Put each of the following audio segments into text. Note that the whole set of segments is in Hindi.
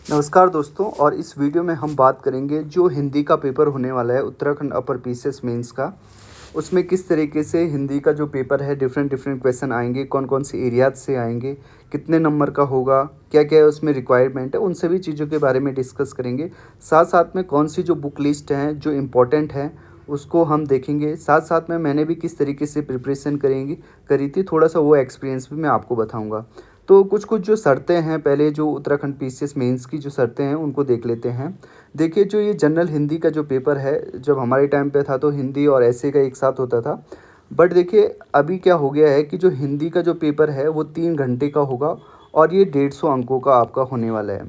नमस्कार दोस्तों। और इस वीडियो में हम बात करेंगे जो हिंदी का पेपर होने वाला है उत्तराखंड अपर पीसीएस मेंस का। उसमें किस तरीके से हिंदी का जो पेपर है डिफरेंट डिफरेंट क्वेश्चन आएंगे, कौन कौन से एरियाज से आएंगे, कितने नंबर का होगा, क्या क्या है उसमें रिक्वायरमेंट है, उन सभी चीज़ों के बारे में डिस्कस करेंगे। साथ साथ में कौन सी जो बुक लिस्ट हैं जो इम्पोर्टेंट हैं उसको हम देखेंगे। साथ साथ में मैंने भी किस तरीके से प्रिपरेशन करी थी, थोड़ा सा वो एक्सपीरियंस भी मैं आपको बताऊँगा। तो कुछ कुछ जो शर्तें हैं, पहले जो उत्तराखंड पीसीएस मेंस की जो शर्तें हैं उनको देख लेते हैं। देखिए, जो ये जनरल हिंदी का जो पेपर है, जब हमारे टाइम पे था तो हिंदी और ऐसे का एक साथ होता था। बट देखिए अभी क्या हो गया है कि जो हिंदी का जो पेपर है वो 3 घंटे का होगा और ये 150 अंकों का आपका होने वाला है।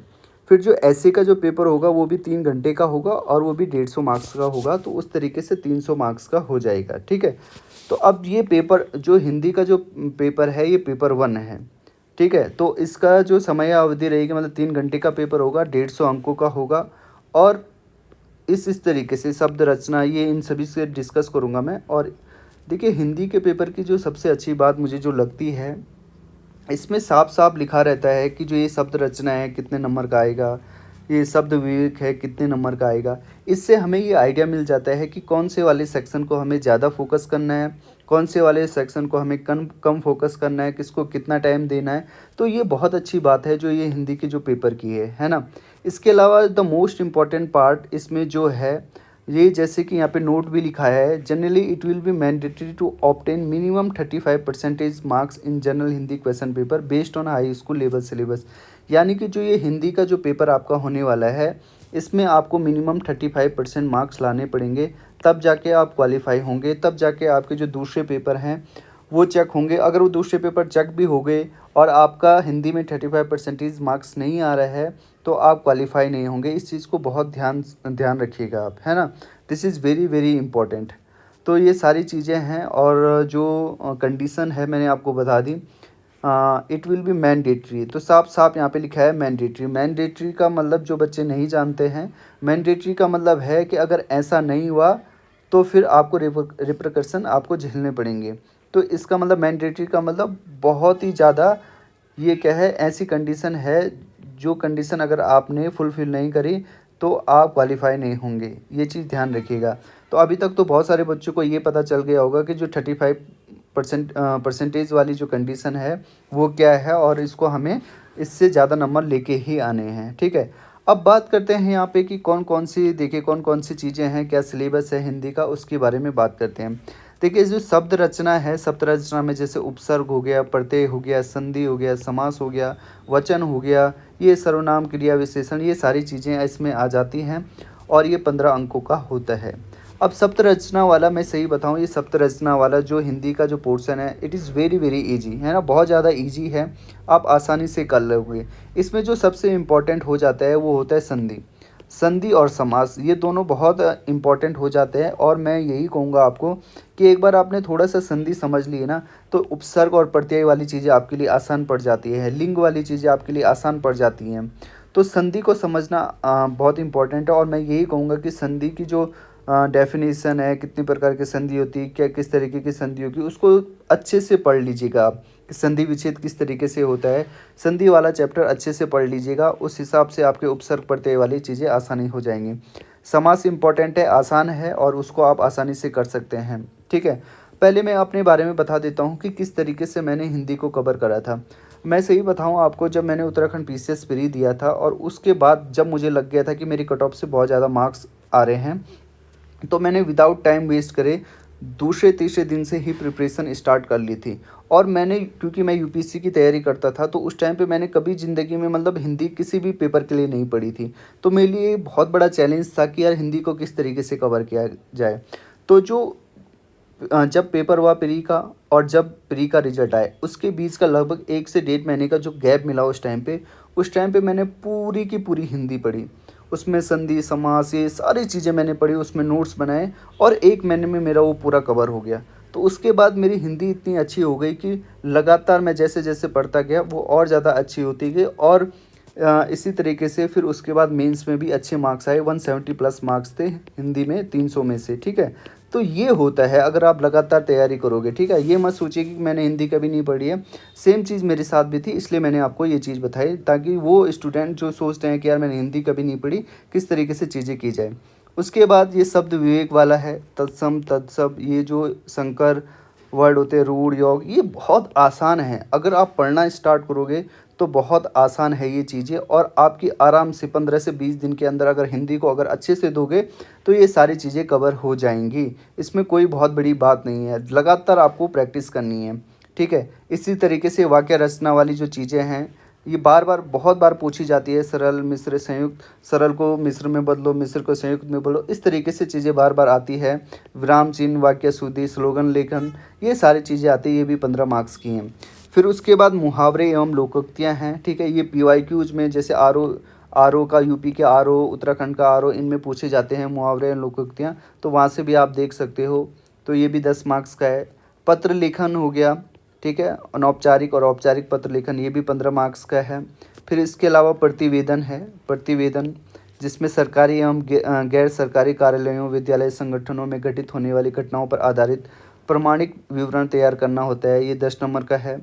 फिर जो ऐसे का जो पेपर होगा वो भी 3 घंटे का होगा और वो भी 150 मार्क्स का होगा। तो उस तरीके से 300 मार्क्स का हो जाएगा, ठीक है। तो अब ये पेपर जो हिंदी का जो पेपर है ये पेपर 1 है, ठीक है। तो इसका जो समय अवधि रहेगी, मतलब 3 घंटे का पेपर होगा, 150 अंकों का होगा। और इस तरीके से शब्द रचना ये इन सभी से डिस्कस करूँगा मैं। और देखिए, हिंदी के पेपर की जो सबसे अच्छी बात मुझे जो लगती है, इसमें साफ साफ लिखा रहता है कि जो ये शब्द रचना है कितने नंबर का आएगा, ये शब्द विवेक है कितने नंबर का आएगा। इससे हमें ये आइडिया मिल जाता है कि कौन से वाले सेक्शन को हमें ज़्यादा फोकस करना है, कौन से वाले सेक्शन को हमें कम कम फोकस करना है, किसको कितना टाइम देना है। तो ये बहुत अच्छी बात है जो ये हिंदी की जो पेपर की है ना। इसके अलावा द मोस्ट इम्पॉर्टेंट पार्ट इसमें जो है, ये जैसे कि यहाँ पे नोट भी लिखा है, generally it will be mandatory to obtain minimum 35% marks in general Hindi question paper based on high school level syllabus. यानी कि जो ये हिंदी का जो पेपर आपका होने वाला है, इसमें आपको मिनिमम 35% मार्क्स लाने पड़ेंगे, तब जाके आप क्वालिफाई होंगे, तब जाके आपके जो दूसरे पेपर हैं वो चेक होंगे। अगर वो दूसरे पेपर चेक भी हो गए और आपका हिंदी में 35% मार्क्स नहीं आ रहा है तो आप क्वालिफाई नहीं होंगे। इस चीज़ को बहुत ध्यान ध्यान रखिएगा आप, है ना। This is very very important. तो ये सारी चीज़ें हैं। और जो कंडीशन है मैंने आपको बता दी। इट विल बी मैंडेटरी, तो साफ साफ यहाँ पे लिखा है मैंडेटरी। मैंडेटरी का मतलब जो बच्चे नहीं जानते हैं, मैंडेटरी का मतलब है कि अगर ऐसा नहीं हुआ तो फिर आपको रिप्रकर्सन आपको झेलने पड़ेंगे। तो इसका मतलब मैंडेटरी का मतलब बहुत ही ज़्यादा, ये क्या है, ऐसी कंडीशन है जो कंडीशन अगर आपने फुलफ़िल नहीं करी तो आप क्वालिफ़ाई नहीं होंगे। ये चीज़ ध्यान रखिएगा। तो अभी तक तो बहुत सारे बच्चों को ये पता चल गया होगा कि जो 35% वाली जो कंडीशन है वो क्या है और इसको हमें इससे ज़्यादा नंबर लेके ही आने हैं, ठीक है। अब बात करते हैं यहाँ पे कि कौन कौन सी, देखिए कौन कौन सी चीज़ें हैं, क्या सिलेबस है हिंदी का, उसके बारे में बात करते हैं। देखिए, जो शब्द रचना है, शब्द रचना में जैसे उपसर्ग हो गया, प्रत्यय हो गया, संधि हो गया, समास हो गया, वचन हो गया, ये सर्वनाम क्रिया विशेषण, ये सारी चीज़ें इसमें आ जाती हैं और ये 15 अंकों का होता है। अब सप्त रचना वाला मैं सही बताऊँ, ये सप्त रचना वाला जो हिंदी का जो पोर्शन है, it is very very easy, है ना, बहुत ज़्यादा ईजी है, आप आसानी से कर लोगे। इसमें जो सबसे इम्पोर्टेंट हो जाता है वो होता है संधि। संधि और समास, ये दोनों बहुत इम्पॉर्टेंट हो जाते हैं। और मैं यही कहूँगा आपको कि एक बार आपने थोड़ा सा संधि समझ लिए ना, तो उपसर्ग और प्रत्यय वाली चीज़ें आपके लिए आसान पड़ जाती है, लिंग वाली चीज़ें आपके लिए आसान पड़ जाती हैं। तो संधि को समझना बहुत इम्पॉर्टेंट है। और मैं यही कहूँगा कि संधि की जो डेफिनेशन है, कितनी प्रकार की संधि होती है, क्या किस तरीके की संधि होगी, उसको अच्छे से पढ़ लीजिएगा आप कि संधि विच्छेद किस तरीके से होता है। संधि वाला चैप्टर अच्छे से पढ़ लीजिएगा, उस हिसाब से आपके उपसर्ग प्रत्यय वाली चीज़ें आसानी हो जाएंगी। समास इम्पॉर्टेंट है, आसान है और उसको आप आसानी से कर सकते हैं, ठीक है। पहले मैं अपने बारे में बता देता हूँ कि किस तरीके से मैंने हिंदी को कवर करा था। मैं सही बताऊँ आपको, जब मैंने उत्तराखंड पीसीएस प्री दिया था और उसके बाद जब मुझे लग गया था कि मेरी कट ऑफ से बहुत ज़्यादा मार्क्स आ रहे हैं, तो मैंने विदाउट टाइम वेस्ट करे दूसरे तीसरे दिन से ही प्रिपरेशन स्टार्ट कर ली थी। और मैंने, क्योंकि मैं यूपीएससी की तैयारी करता था, तो उस टाइम पे मैंने कभी ज़िंदगी में मतलब हिंदी किसी भी पेपर के लिए नहीं पढ़ी थी। तो मेरे लिए बहुत बड़ा चैलेंज था कि यार हिंदी को किस तरीके से कवर किया जाए। तो जो जब पेपर हुआ प्री का और जब प्री का रिजल्ट आए, उसके बीच का लगभग 1 से 1.5 महीने का जो गैप मिला उस टाइम पे मैंने पूरी की पूरी हिंदी पढ़ी। उसमें संधि समास ये सारी चीज़ें मैंने पढ़ी, उसमें नोट्स बनाए और 1 महीने में मेरा वो पूरा कवर हो गया। तो उसके बाद मेरी हिंदी इतनी अच्छी हो गई कि लगातार मैं जैसे जैसे पढ़ता गया वो और ज़्यादा अच्छी होती गई। और इसी तरीके से फिर उसके बाद मेंस में भी अच्छे मार्क्स आए, 170 प्लस मार्क्स थे हिंदी में 300 में से, ठीक है। तो ये होता है अगर आप लगातार तैयारी करोगे, ठीक है। ये मत सोचिए कि मैंने हिंदी कभी नहीं पढ़ी है, सेम चीज़ मेरे साथ भी थी, इसलिए मैंने आपको ये चीज़ बताई ताकि वो स्टूडेंट जो सोचते हैं कि यार मैंने हिंदी कभी नहीं पढ़ी, किस तरीके से चीज़ें की जाए। उसके बाद ये शब्द विवेक वाला है, तत्सम तत्सम, ये जो संकर वर्ड होते हैं, रूढ़ योग, ये बहुत आसान है। अगर आप पढ़ना स्टार्ट करोगे तो बहुत आसान है ये चीज़ें, और आपकी आराम से 15 से 20 दिन के अंदर अगर हिंदी को अगर अच्छे से दोगे तो ये सारी चीज़ें कवर हो जाएंगी। इसमें कोई बहुत बड़ी बात नहीं है, लगातार आपको प्रैक्टिस करनी है, ठीक है। इसी तरीके से वाक्य रचना वाली जो चीज़ें हैं, ये बार बार बहुत बार पूछी जाती है। सरल मिश्र संयुक्त, सरल को मिश्र में बदलो, मिश्र को संयुक्त में बदलो, इस तरीके से चीज़ें बार बार आती है। विराम चिन्ह, वाक्य शुद्धि, स्लोगन लेखन, ये सारी चीज़ें आती है, ये भी 15 मार्क्स की हैं। फिर उसके बाद मुहावरे एवं लोकोक्तियाँ हैं, ठीक है। ये PYQs में जैसे आर ओ का, यूपी के आर ओ, उत्तराखंड का आर ओ, इनमें पूछे जाते हैं मुहावरे एवं लोकोक्तियाँ, तो वहाँ से भी आप देख सकते हो। तो ये भी 10 मार्क्स का है। पत्र लेखन हो गया, ठीक है। अनौपचारिक और औपचारिक पत्र लेखन, ये भी 15 मार्क्स का है। फिर इसके अलावा प्रतिवेदन है, प्रतिवेदन जिसमें सरकारी एवं गैर सरकारी कार्यालयों, विद्यालय, संगठनों में घटित होने वाली घटनाओं पर आधारित प्रमाणिक विवरण तैयार करना होता है, ये 10 नंबर का है।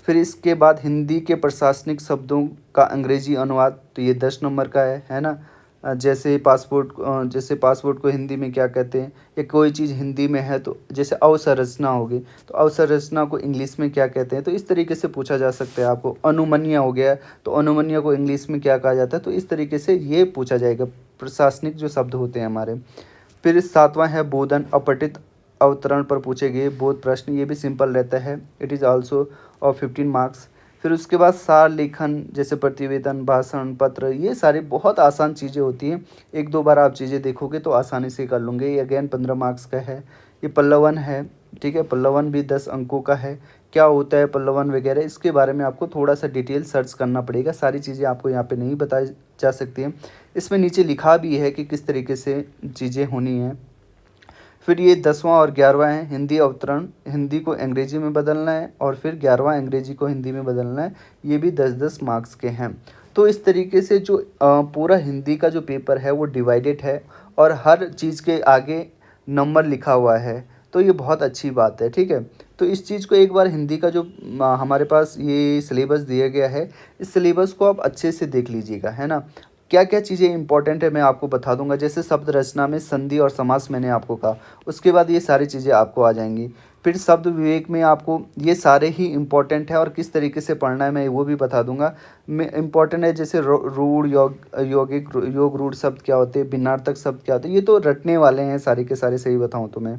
फिर इसके बाद हिंदी के प्रशासनिक शब्दों का अंग्रेजी अनुवाद, तो ये 10 नंबर का है ना। जैसे पासपोर्ट को हिंदी में क्या कहते हैं, या कोई चीज़ हिंदी में है तो जैसे अवसंरचना होगी तो अवसंरचना को इंग्लिश में क्या कहते हैं, तो इस तरीके से पूछा जा सकता है आपको। अनुमन्या हो गया तो अनुमन्या को इंग्लिश में क्या कहा जाता है, तो इस तरीके से ये पूछा जाएगा, प्रशासनिक जो शब्द होते हैं हमारे। फिर 7वां है बोधन, अपठित अवतरण पर पूछे गए बोध प्रश्न, ये भी सिंपल रहता है, it is also of 15 marks. फिर उसके बाद सार लेखन जैसे प्रतिवेदन, भाषण, पत्र, ये सारी बहुत आसान चीज़ें होती हैं। एक दो बार आप चीज़ें देखोगे तो आसानी से कर लूँगे। ये अगेन 15 मार्क्स का है। ये पल्लवन है, ठीक है। पल्लवन भी 10 अंकों का है। क्या होता है पल्लवन वगैरह, इसके बारे में आपको थोड़ा सा डिटेल सर्च करना पड़ेगा, सारी चीज़ें आपको यहाँ पे नहीं बताई जा सकती हैं। इसमें नीचे लिखा भी है कि किस तरीके से चीज़ें होनी हैं। फिर ये 10वां और 11वां है, हिंदी अवतरण, हिंदी को अंग्रेजी में बदलना है, और फिर 11वां अंग्रेजी को हिंदी में बदलना है, ये भी 10-10 मार्क्स के हैं। तो इस तरीके से जो पूरा हिंदी का जो पेपर है वो डिवाइडेड है, और हर चीज़ के आगे नंबर लिखा हुआ है, तो ये बहुत अच्छी बात है, ठीक है। तो इस चीज़ को एक बार हिंदी का जो हमारे पास ये सिलेबस दिया गया है, इस सिलेबस को आप अच्छे से देख लीजिएगा, है ना। क्या क्या चीज़ें इंपॉर्टेंट है मैं आपको बता दूंगा। जैसे शब्द रचना में संधि और समास मैंने आपको कहा, उसके बाद ये सारी चीज़ें आपको आ जाएंगी। फिर शब्द विवेक में आपको ये सारे ही इंपॉर्टेंट है, और किस तरीके से पढ़ना है मैं वो भी बता दूंगा। मैं इंपॉर्टेंट है जैसे रूढ़, यौगिक, योग रूढ़ शब्द क्या होते हैं, भिन्नार्थक शब्द क्या होते हैं, ये तो रटने वाले हैं सारे के सारे, सही बताऊँ तो मैं।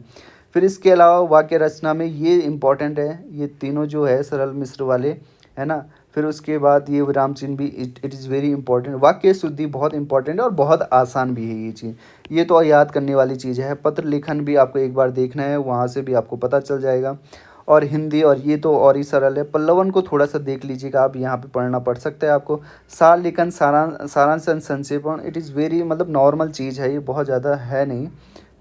फिर इसके अलावा वाक्य रचना में ये इंपॉर्टेंट है, ये तीनों जो है सरल मिश्र वाले, है ना। फिर उसके बाद ये विराम चिन्ह भी इट इज़ वेरी इंपॉर्टेंट। वाक्य शुद्धि बहुत इंपॉर्टेंट है और बहुत आसान भी है ये चीज़, ये तो याद करने वाली चीज़ है। पत्र लेखन भी आपको एक बार देखना है, वहाँ से भी आपको पता चल जाएगा। और हिंदी, और ये तो और ही सरल है। पल्लवन को थोड़ा सा देख लीजिएगा आप, यहाँ पे पढ़ना पड़ सकता है आपको। सार लेखन, सारांश संक्षेपण, इट इज़ वेरी मतलब नॉर्मल चीज़ है, ये बहुत ज़्यादा है नहीं,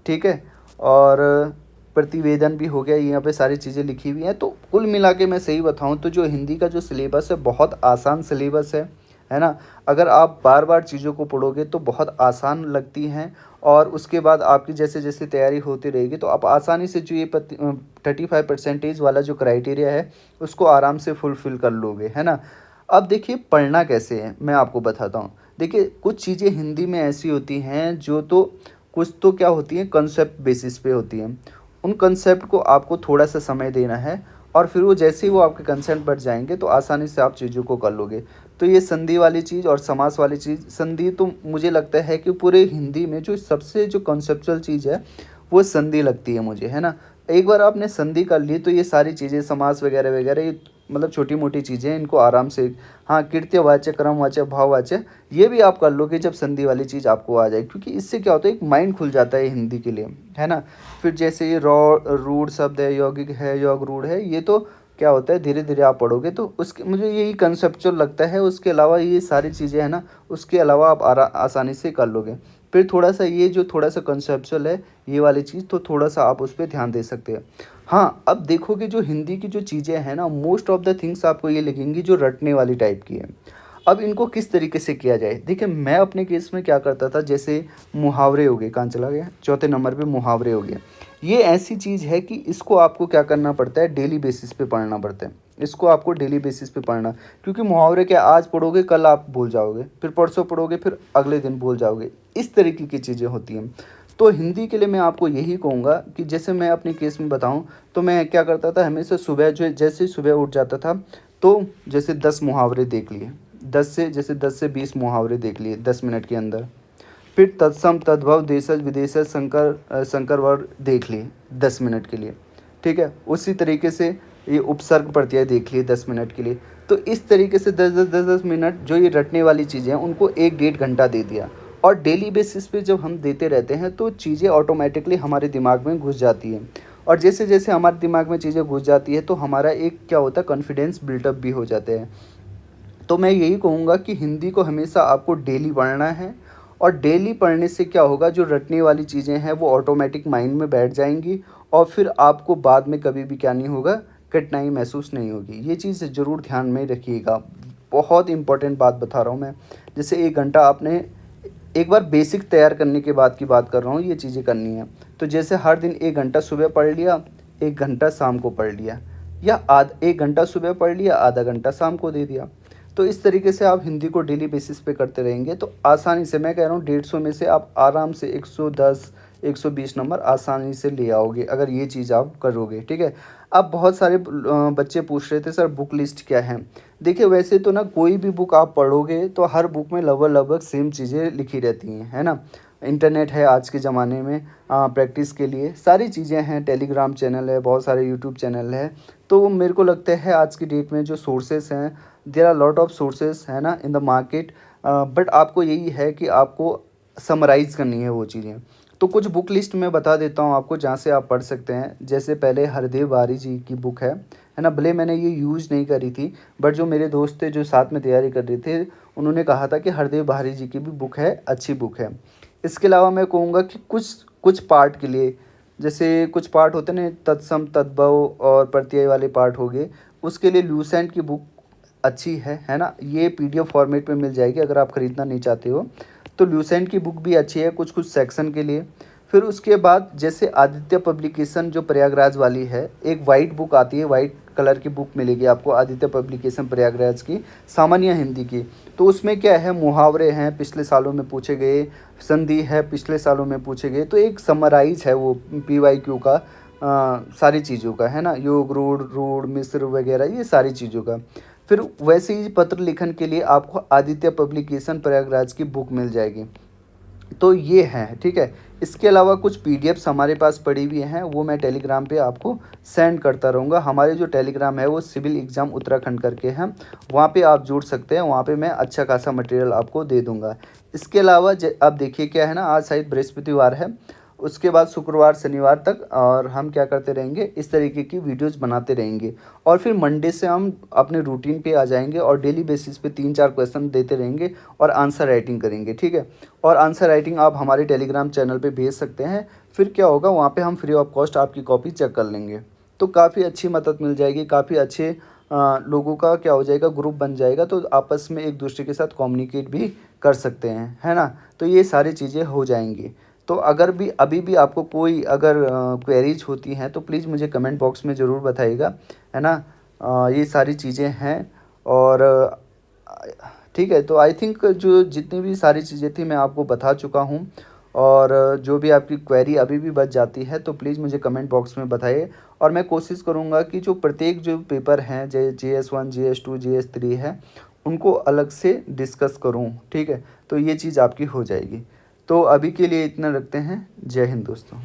ठीक है। और प्रतिवेदन भी हो गया, यहाँ पे सारी चीज़ें लिखी हुई हैं। तो कुल मिला के मैं सही बताऊँ तो जो हिंदी का जो सिलेबस है बहुत आसान सिलेबस है ना। अगर आप बार बार चीज़ों को पढ़ोगे तो बहुत आसान लगती हैं, और उसके बाद आपकी जैसे जैसे तैयारी होती रहेगी तो आप आसानी से जो ये 35% वाला जो क्राइटेरिया है उसको आराम से फुलफ़िल कर लोगे, है ना। अब देखिए पढ़ना कैसे है मैं आपको बताता हूँ। देखिए कुछ चीज़ें हिंदी में ऐसी होती हैं जो तो कुछ तो क्या होती हैं, कंसेप्ट बेसिस पे होती हैं। उन कंसेप्ट को आपको थोड़ा सा समय देना है, और फिर वो जैसे ही वो आपके कंसेप्ट बढ़ जाएंगे तो आसानी से आप चीज़ों को कर लोगे। तो ये संधि वाली चीज़ और समास वाली चीज़, संधि तो मुझे लगता है कि पूरे हिंदी में जो सबसे जो कॉन्सेप्चुअल चीज़ है वो संधि लगती है मुझे, है ना। एक बार आपने संधि कर ली तो ये सारी चीज़ें समास वगैरह वगैरह ये मतलब छोटी मोटी चीज़ें, इनको आराम से, हाँ, कृत्यवाच्य, क्रमवाच्य, भाववाच्य, ये भी आप कर लोगे जब संधि वाली चीज़ आपको आ जाए, क्योंकि इससे क्या होता है एक माइंड खुल जाता है हिंदी के लिए, है ना। फिर जैसे ये रूढ़ शब्द है, यौगिक है, योग रूढ़ है, ये तो क्या होता है धीरे धीरे आप पढ़ोगे तो उसके मुझे यही कंसेप्चुअल लगता है। उसके अलावा ये सारी चीज़ें है ना, उसके अलावा आप आसानी से कर लोगे। फिर थोड़ा सा ये जो थोड़ा सा कंसेप्चुअल है ये वाली चीज़, तो थोड़ा सा आप उस पर ध्यान दे सकते हैं। हाँ, अब देखोगे जो हिंदी की जो चीज़ें हैं ना, मोस्ट ऑफ द थिंग्स आपको ये लगेंगी जो रटने वाली टाइप की है। अब इनको किस तरीके से किया जाए, देखिए मैं अपने केस में क्या करता था, जैसे मुहावरे हो गए, कहाँ चला गया, चौथे नंबर पे मुहावरे हो गए। ये ऐसी चीज़ है कि इसको आपको क्या करना पड़ता है, डेली बेसिस पे पढ़ना पड़ता है। इसको आपको डेली बेसिस पे पढ़ना, क्योंकि मुहावरे क्या आज पढ़ोगे कल आप भूल जाओगे, फिर परसों पढ़ोगे फिर अगले दिन भूल जाओगे, इस तरीके की चीज़ें होती हैं। तो हिंदी के लिए मैं आपको यही कहूँगा कि जैसे मैं अपने केस में बताऊँ, तो मैं क्या करता था, हमेशा सुबह जो जैसे ही सुबह उठ जाता था तो जैसे 10 मुहावरे देख लिए, 10 से 20 मुहावरे देख लिए 10 मिनट के अंदर। फिर तत्सम तद्भव देशज विदेशज संकर वर्ग देख लिए 10 मिनट के लिए, ठीक है। उसी तरीके से ये उपसर्ग प्रत्यय देख लिए 10 मिनट के लिए। तो इस तरीके से 10-10 मिनट जो ये रटने वाली चीज़ें हैं उनको 1-1.5 घंटा दे दिया। और डेली बेसिस पे जब हम देते रहते हैं तो चीज़ें ऑटोमेटिकली हमारे दिमाग में घुस जाती हैं। और जैसे जैसे हमारे दिमाग में चीज़ें घुस जाती है तो हमारा एक क्या होता है, कॉन्फिडेंस बिल्टअप भी हो जाते हैं। तो मैं यही कहूँगा कि हिंदी को हमेशा आपको डेली पढ़ना है। और डेली पढ़ने से क्या होगा, जो रटने वाली चीज़ें हैं वो ऑटोमेटिक माइंड में बैठ जाएंगी। और फिर आपको बाद में कभी भी क्या नहीं होगा, कठिनाई महसूस नहीं होगी। ये चीज़ ज़रूर ध्यान में रखिएगा, बहुत इंपॉर्टेंट बात बता रहा हूँ मैं। जैसे 1 घंटा आपने एक बार बेसिक तैयार करने के बाद की बात कर रहा हूँ, ये चीज़ें करनी है। तो जैसे हर दिन 1 घंटा सुबह पढ़ लिया, 1 घंटा शाम को पढ़ लिया, या 1 घंटा सुबह पढ़ लिया, आधा घंटा शाम को दे दिया। तो इस तरीके से आप हिंदी को डेली बेसिस पे करते रहेंगे तो आसानी से, मैं कह रहा हूँ 150 में से आप आराम से 110 120 नंबर आसानी से ले आओगे, अगर ये चीज़ आप करोगे, ठीक है। अब बहुत सारे बच्चे पूछ रहे थे सर बुक लिस्ट क्या है। देखिए वैसे तो ना कोई भी बुक आप पढ़ोगे तो हर बुक में लगभग लगभग सेम चीज़ें लिखी रहती हैं, है ना। इंटरनेट है आज के ज़माने में, प्रैक्टिस के लिए सारी चीज़ें हैं, टेलीग्राम चैनल है, बहुत सारे यूट्यूब चैनल है। तो मेरे को लगता है आज की डेट में जो सोर्सेस हैं, there are lot of sources है ना इन द मार्केट। बट आपको यही है कि आपको समराइज़ करनी है वो चीज़ें। तो कुछ बुक लिस्ट मैं बता देता हूँ आपको जहाँ से आप पढ़ सकते हैं। जैसे पहले हरदेव बारी जी की बुक है ना। भले मैंने ये यूज़ नहीं करी थी, बट जो मेरे दोस्त थे जो साथ में तैयारी कर रहे थे, उन्होंने कहा था कि हरदेव बारी जी की भी बुक है, अच्छी बुक है। इसके अलावा मैं कहूँगा कि कुछ कुछ पार्ट के लिए, जैसे कुछ पार्ट होते हैं ना, तत्सम तद्भव और प्रत्यय वाले पार्ट हो गए, उसके लिए ल्यूसेंट की बुक अच्छी है ना। ये पीडीएफ फॉर्मेट में मिल जाएगी अगर आप ख़रीदना नहीं चाहते हो तो ल्यूसेंट की बुक भी अच्छी है कुछ कुछ सेक्शन के लिए। फिर उसके बाद जैसे आदित्य पब्लिकेशन जो प्रयागराज वाली है, एक वाइट बुक आती है, वाइट कलर की बुक मिलेगी आपको आदित्य पब्लिकेशन प्रयागराज की, सामान्य हिंदी की। तो उसमें क्या है, मुहावरे हैं पिछले सालों में पूछे गए, संधि है पिछले सालों में पूछे गए, तो एक समराइज है वो पीवाईक्यू का, सारी चीज़ों का, है ना, योग रूढ़ रूढ़ मिस्र वगैरह ये सारी चीज़ों का। फिर वैसे ही पत्र लिखन के लिए आपको आदित्य पब्लिकेशन प्रयागराज की बुक मिल जाएगी। तो ये है, ठीक है। इसके अलावा कुछ पीडीएफ्स हमारे पास पड़ी हुई हैं, वो मैं टेलीग्राम पे आपको सेंड करता रहूँगा। हमारे जो टेलीग्राम है वो सिविल एग्ज़ाम उत्तराखंड करके हैं, वहाँ पे आप जुड़ सकते हैं, वहाँ पे मैं अच्छा खासा मटेरियल आपको दे दूँगा। इसके अलावा अब देखिए क्या है ना, आज शायद बृहस्पतिवार है, उसके बाद शुक्रवार शनिवार तक और हम क्या करते रहेंगे, इस तरीके की वीडियोस बनाते रहेंगे। और फिर मंडे से हम अपने रूटीन पे आ जाएंगे और डेली बेसिस पे 3-4 क्वेश्चन देते रहेंगे और आंसर राइटिंग करेंगे, ठीक है। और आंसर राइटिंग आप हमारे टेलीग्राम चैनल पे भेज सकते हैं। फिर क्या होगा, वहाँ पे हम फ्री ऑफ कॉस्ट आपकी कॉपी चेक कर लेंगे। तो काफ़ी अच्छी मदद मिल जाएगी, काफ़ी अच्छे लोगों का क्या हो जाएगा, ग्रुप बन जाएगा, तो आपस में एक दूसरे के साथ कम्युनिकेट भी कर सकते हैं, है ना। तो ये सारी चीज़ें हो जाएंगी। तो अगर भी अभी भी आपको कोई अगर क्वेरीज होती हैं तो प्लीज़ मुझे कमेंट बॉक्स में ज़रूर बताइएगा, है ना। ये सारी चीज़ें हैं। और ठीक है, तो आई थिंक जो जितनी भी सारी चीज़ें थी मैं आपको बता चुका हूँ। और जो भी आपकी क्वेरी अभी भी बच जाती है तो प्लीज़ मुझे कमेंट बॉक्स में बताइए। और मैं कोशिश करूँगा कि जो प्रत्येक जो पेपर हैं, JS1 JS2 JS3 है, उनको अलग से डिस्कस करूँ, ठीक है। तो ये चीज़ आपकी हो जाएगी। तो अभी के लिए इतना रखते हैं। जय हिंद दोस्तों।